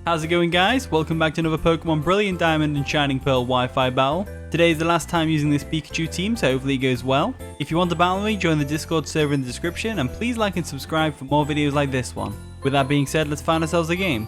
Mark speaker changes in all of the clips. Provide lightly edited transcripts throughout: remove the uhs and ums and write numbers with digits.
Speaker 1: How's it going, guys? Welcome back to another Pokemon Brilliant Diamond and Shining Pearl Wi-Fi battle. Today is the last time using this Pikachu team, so hopefully it goes well. If you want to battle me, join the Discord server in the description, and please like and subscribe for more videos like this one. With that being said, let's find ourselves a game.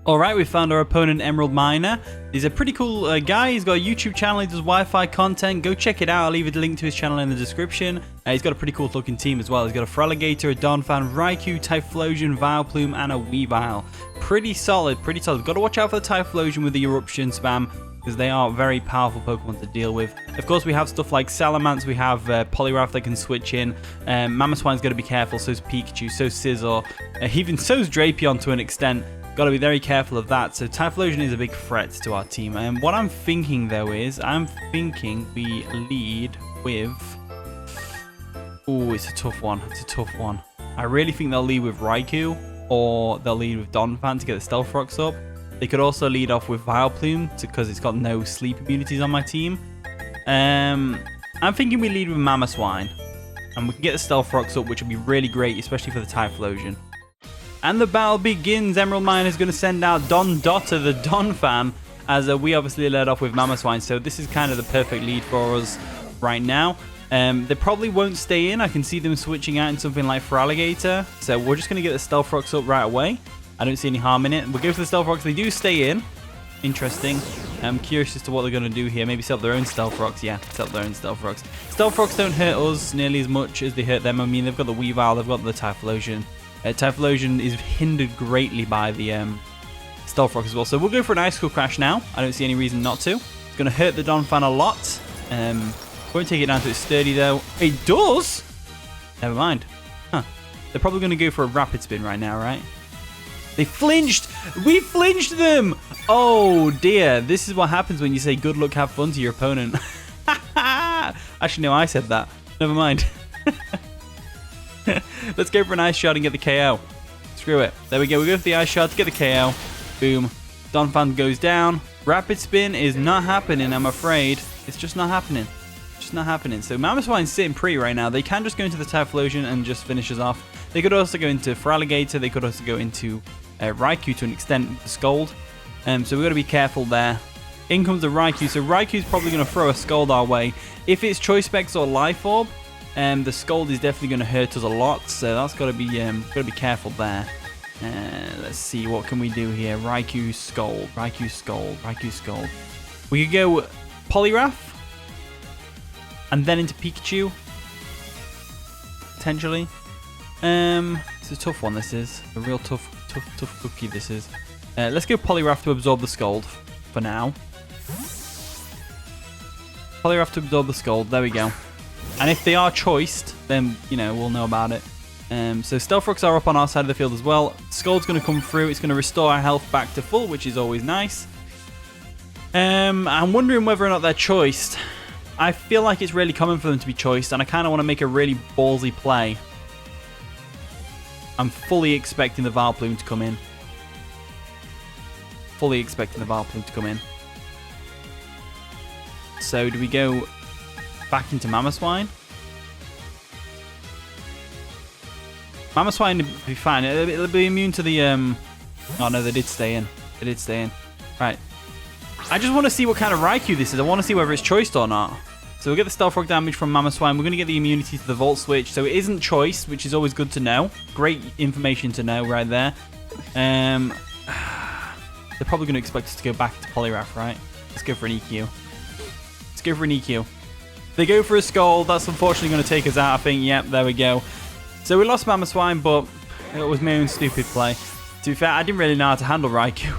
Speaker 1: Alright, we found our opponent, Emerald Miner. He's a pretty cool guy. He's got a YouTube channel. He does Wi-Fi content. Go check it out. I'll leave a link to his channel in the description. He's got a pretty cool looking team as well. He's got a Feraligatr, a Donphan, Raikou, Typhlosion, Vileplume, and a Weavile. Pretty solid, pretty solid. Got to watch out for the Typhlosion with the Eruption spam, because they are very powerful Pokemon to deal with. Of course, we have stuff like Salamence. We have Poliwrath that can switch in. Mamoswine's got to be careful. So's Pikachu. So's Scizor. Even so's Drapion to an extent. Got to be very careful of that. So Typhlosion is a big threat to our team. And what I'm thinking though is, we lead with... Oh, it's a tough one. It's a tough one. I really think they'll lead with Raikou, or they'll lead with Donphan to get the Stealth Rocks up. They could also lead off with Vileplume because it's got no sleep immunities on my team. I'm thinking we lead with Mamoswine, and we can get the Stealth Rocks up, which would be really great, especially for the Typhlosion. And the battle begins. Emerald Miner is going to send out Dotter, the Donphan, as we obviously led off with Mamoswine. So this is kind of the perfect lead for us right now. They probably won't stay in. I can see them switching out in something like Feraligatr. So we're just going to get the Stealth Rocks up right away. I don't see any harm in it. We'll go for the Stealth Rocks. They do stay in. Interesting. I'm curious as to what they're going to do here. Maybe set up their own Stealth Rocks. Yeah, set up their own Stealth Rocks. Stealth Rocks don't hurt us nearly as much as they hurt them. I mean, they've got the Weavile. They've got the Typhlosion. Typhlosion is hindered greatly by the Stealth Rock as well. So we'll go for an Icicle Crash now. I don't see any reason not to. It's going to hurt the Donphan a lot. Won't take it down to its sturdy though. It does? Never mind. Huh. They're probably going to go for a Rapid Spin right now, right? They flinched! We flinched them! Oh dear. This is what happens when you say good luck, have fun to your opponent. Actually, no, I said that. Never mind. Let's go for an Ice Shard and get the KO. Screw it. There we go. We go for the Ice Shard to get the KO. Boom. Donphan goes down. Rapid Spin is not happening, I'm afraid. It's just not happening. Just not happening. So Mamoswine's sitting pretty right now. They can just go into the Typhlosion and just finish us off. They could also go into Feraligatr. They could also go into Raikou to an extent with the Scald. So we've got to be careful there. In comes the Raikou. So Raikou's probably going to throw a Scald our way. If it's Choice Specs or Life Orb, the Scald is definitely going to hurt us a lot, so that's got to be careful there. Let's see, what can we do here? Raikou Scald, Raikou Scald, Raikou Scald. We could go Poliwrath, and then into Pikachu, potentially. It's a tough one. This is a real tough cookie. This is. Let's go Poliwrath to absorb the Scald for now. Poliwrath to absorb the Scald. There we go. And if they are choiced, then, you know, we'll know about it. So Stealth Rocks are up on our side of the field as well. Scald's going to come through. It's going to restore our health back to full, which is always nice. I'm wondering whether or not they're choiced. I feel like it's really common for them to be choiced, and I kind of want to make a really ballsy play. I'm fully expecting the Vileplume to come in. Fully expecting the Vileplume to come in. So do we go back into Mamoswine? Mamoswine will be fine. It'll be immune to the... Oh no, they did stay in. They did stay in. Right. I just want to see what kind of Raikou this is. I want to see whether it's choiced or not. So we'll get the Stealth Rock damage from Mamoswine. We're going to get the immunity to the Volt Switch. So it isn't choiced, which is always good to know. Great information to know right there. They're probably going to expect us to go back to Poliwrath, right? Let's go for an EQ. Let's go for an EQ. They go for a Scald. That's unfortunately going to take us out, I think. Yep, there we go. So we lost Mamoswine, but it was my own stupid play. To be fair, I didn't really know how to handle Raikou.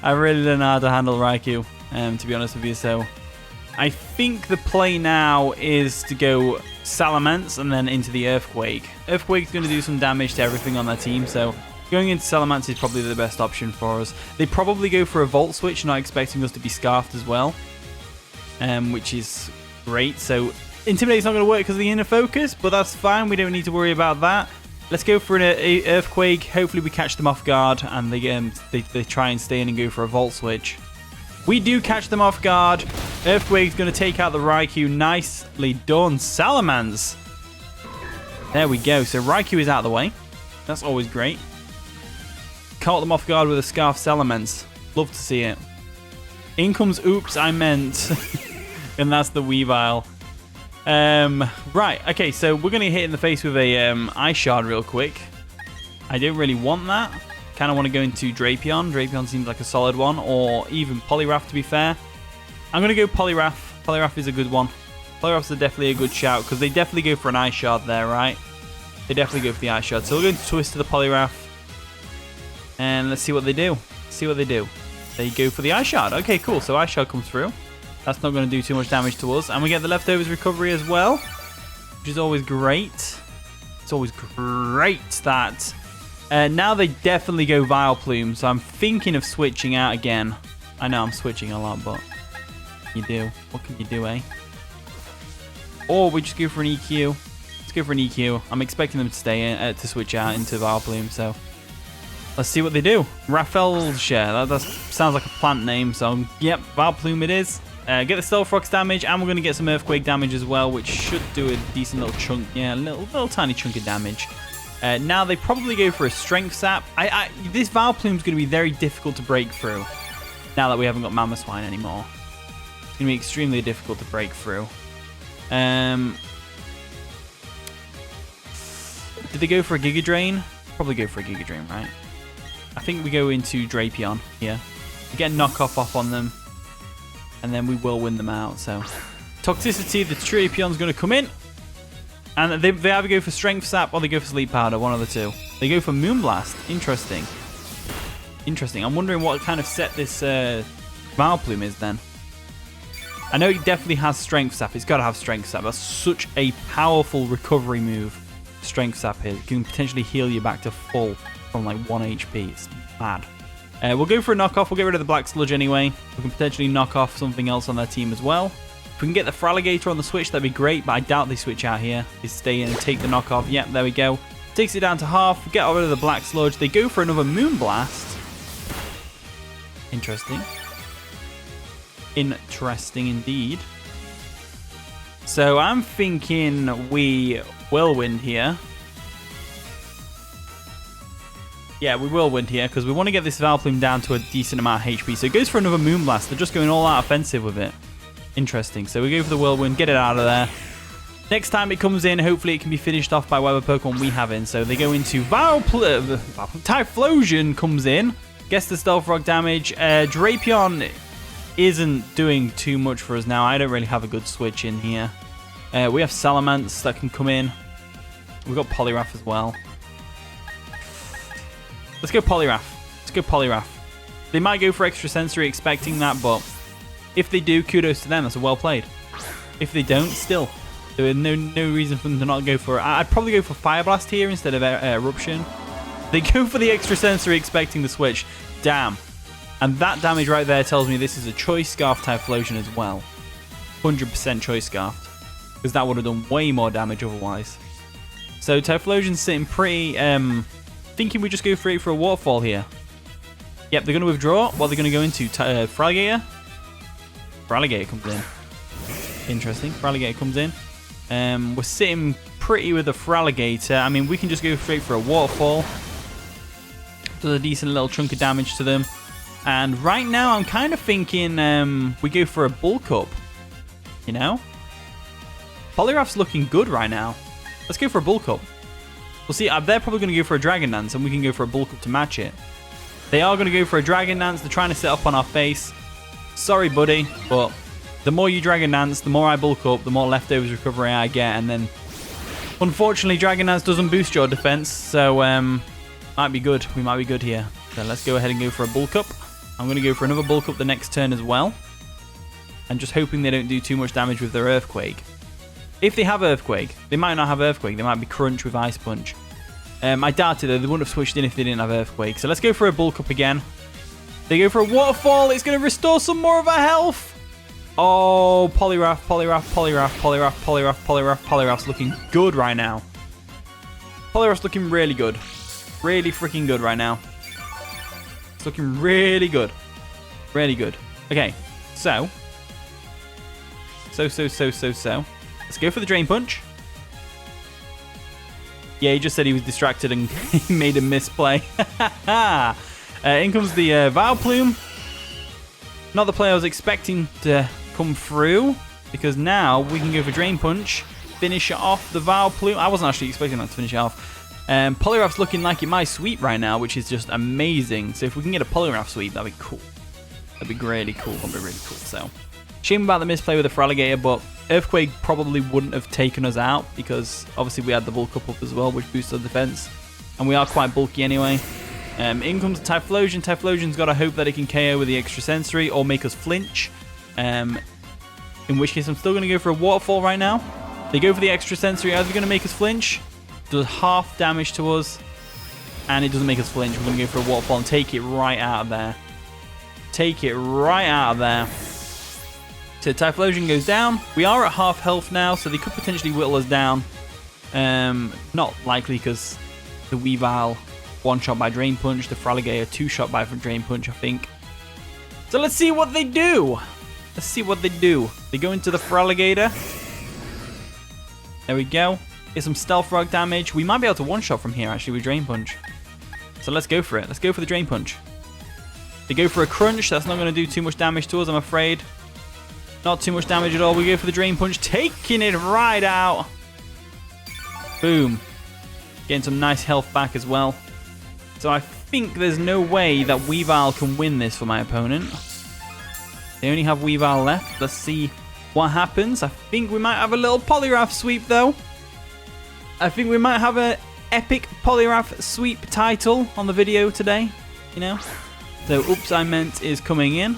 Speaker 1: I really didn't know how to handle Raikou, to be honest with you. So I think the play now is to go Salamence and then into the Earthquake. Earthquake's going to do some damage to everything on their team, so going into Salamence is probably the best option for us. They probably go for a Volt Switch, not expecting us to be Scarfed as well, which is great. So Intimidate's not going to work because of the inner focus, but that's fine. We don't need to worry about that. Let's go for an Earthquake. Hopefully we catch them off guard and they try and stay in and go for a Volt Switch. We do catch them off guard. Earthquake's going to take out the Raikou. Nicely done, Salamence. There we go. So Raikou is out of the way. That's always great. Caught them off guard with a Scarf Salamence. Love to see it. In comes Oops, I meant. And that's the Weavile. Right, okay, so we're going to hit in the face with a Ice Shard real quick. I don't really want that. Kind of want to go into Drapion. Drapion seems like a solid one. Or even Poliwrath, to be fair. I'm going to go Poliwrath. Poliwrath is a good one. Poliwrath's definitely a good shout, because they definitely go for an Ice Shard there, right? They definitely go for the Ice Shard. So we're going to twist to the Poliwrath. And let's see what they do. See what they do. They go for the Ice Shard. Okay, cool. So Ice Shard comes through. That's not going to do too much damage to us. And we get the Leftovers recovery as well, which is always great. It's always great that... now they definitely go Vileplume, so I'm thinking of switching out again. I know I'm switching a lot, but... What can you do? What can you do, eh? Or we just go for an EQ. Let's go for an EQ. I'm expecting them to stay in, to switch out into Vileplume, so... Let's see what they do. Rafelshire. That sounds like a plant name, so... Yep, Vileplume it is. Get the Stealth Rock's damage, and we're going to get some Earthquake damage as well, which should do a decent little chunk. Yeah, a little tiny chunk of damage. Now they probably go for a Strength Sap. This Vileplume is going to be very difficult to break through. Now that we haven't got Mamoswine anymore, it's going to be extremely difficult to break through. Did they go for a Giga Drain? Probably go for a Giga Drain, right? I think we go into Drapion here. We get knockoff off on them, and then we will win them out. So Toxicity, the Drapion's going to come in. And they either go for Strength Sap or they go for Sleep Powder, one of the two. They go for Moonblast. Interesting. Interesting. I'm wondering what kind of set this Vileplume is then. I know it definitely has Strength Sap. It's got to have Strength Sap. That's such a powerful recovery move. Strength Sap here. It can potentially heal you back to full from like 1 HP. It's mad. We'll go for a knockoff. We'll get rid of the Black Sludge anyway. We can potentially knock off something else on their team as well. If we can get the Feraligatr on the switch, that'd be great, but I doubt they switch out here. They stay in and take the knockoff. Yep, there we go. Takes it down to half. Get rid of the Black Sludge. They go for another Moonblast. Interesting. Interesting indeed. So I'm thinking we Whirlwind here. Yeah, we Whirlwind here, because we want to get this Vileplume down to a decent amount of HP. So it goes for another Moonblast. They're just going all out offensive with it. Interesting. So we go for the Whirlwind, get it out of there. Next time it comes in, hopefully it can be finished off by whatever Pokemon we have in. So they go into Vileplume. Typhlosion comes in. Gets the Stealth Rock damage. Drapion isn't doing too much for us now. I don't really have a good switch in here. We have Salamence that can come in. We've got Poliwrath as well. Let's go Poliwrath. Let's go Poliwrath. They might go for Extra Sensory expecting that, but if they do, kudos to them. That's well played. If they don't, still, there is no reason for them to not go for it. I'd probably go for Fire Blast here instead of Eruption. They go for the Extra Sensory expecting the switch. Damn. And that damage right there tells me this is a Choice Scarf Typhlosion as well. 100% Choice Scarf. Because that would have done way more damage otherwise. So Typhlosion's sitting pretty... thinking we just go for it for a Waterfall here. Yep, they're going to withdraw. What they're going to go into? Feraligatr? Feraligatr comes in. Interesting. Feraligatr comes in. We're sitting pretty with the Feraligatr. I mean, we can just go straight for a Waterfall. Does a decent little chunk of damage to them. And right now, I'm kind of thinking we go for a Bulk Up. You know? Poliwrath's looking good right now. Let's go for a Bulk Up. We'll see. They're probably going to go for a Dragon Dance, and we can go for a Bulk Up to match it. They are going to go for a Dragon Dance. They're trying to set up on our face. Sorry, buddy, but the more you Dragon Dance, the more I Bulk Up, the more Leftovers recovery I get, and then, unfortunately, Dragon Dance doesn't boost your defense, so might be good. We might be good here. So let's go ahead and go for a Bulk Up. I'm going to go for another Bulk Up the next turn as well. And just hoping they don't do too much damage with their Earthquake. If they have Earthquake, they might not have Earthquake. They might be Crunch with Ice Punch. I doubt it though. They wouldn't have switched in if they didn't have Earthquake. So let's go for a Bulk Up again. They go for a Waterfall. It's going to restore some more of our health. Oh, Poliwrath, Poliwrath, Poliwrath, Poliwrath, Poliwrath, Poliwrath, Poliwrath's looking good right now. Poliwrath's looking really good. Really freaking good right now. It's looking really good. Really good. Okay, so. Let's go for the Drain Punch. Yeah, he just said he was distracted and he made a misplay. In comes the Vileplume. Not the play I was expecting to come through, because now we can go for Drain Punch, finish off the Vileplume. I wasn't actually expecting that to finish it off. Poliwrath's looking like it might sweep right now, which is just amazing. So if we can get a Poliwrath sweep, that'd be cool. That'd be really cool. That'd be really cool. So, shame about the misplay with the Feraligatr, but Earthquake probably wouldn't have taken us out, because obviously we had the bulk up as well, which boosts our defense. And we are quite bulky anyway. In comes Typhlosion. Typhlosion's got to hope that it can KO with the extra sensory or make us flinch. In which case I'm still going to go for a Waterfall right now. They go for the extra sensory. Are they going to make us flinch? Does half damage to us. And it doesn't make us flinch. We're going to go for a Waterfall and take it right out of there. Take it right out of there. So Typhlosion goes down. We are at half health now, so they could potentially whittle us down. Not likely, because the Weavile one-shot by Drain Punch, the Feraligatr two-shot by Drain Punch, I think. So let's see what they do. Let's see what they do. They go into the Feraligatr. There we go. Get some Stealth Rock damage. We might be able to one-shot from here, actually, with Drain Punch. So let's go for it. Let's go for the Drain Punch. They go for a Crunch. That's not going to do too much damage to us, I'm afraid. Not too much damage at all. We go for the Drain Punch, taking it right out. Boom. Getting some nice health back as well. So I think there's no way that Weavile can win this for my opponent. They only have Weavile left. Let's see what happens. I think we might have a little Poliwrath sweep, though. I think we might have an epic Poliwrath sweep title on the video today. You know? So, Oops, I Meant is coming in.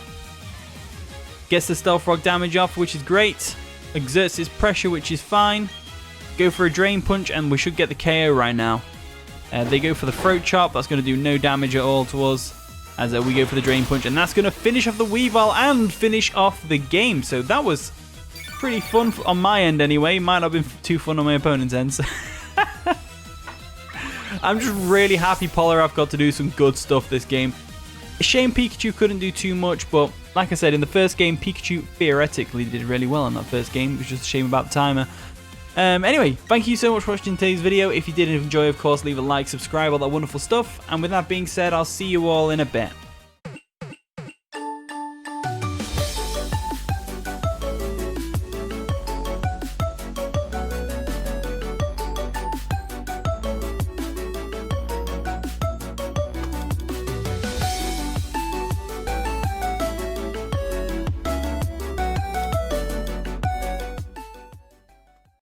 Speaker 1: Gets the Stealth Rock damage off, which is great. Exerts his pressure, which is fine. Go for a Drain Punch, and we should get the KO right now. They go for the Throat Chop. That's going to do no damage at all to us. As we go for the Drain Punch. And that's going to finish off the Weavile and finish off the game. So that was pretty fun on my end anyway. Might not have been too fun on my opponent's end. So I'm just really happy Poliwrath got to do some good stuff this game. A shame Pikachu couldn't do too much, but like I said, in the first game, Pikachu theoretically did really well in that first game. It was just a shame about the timer. Anyway, thank you so much for watching today's video. If you did enjoy, of course, leave a like, subscribe, all that wonderful stuff. And with that being said, I'll see you all in a bit.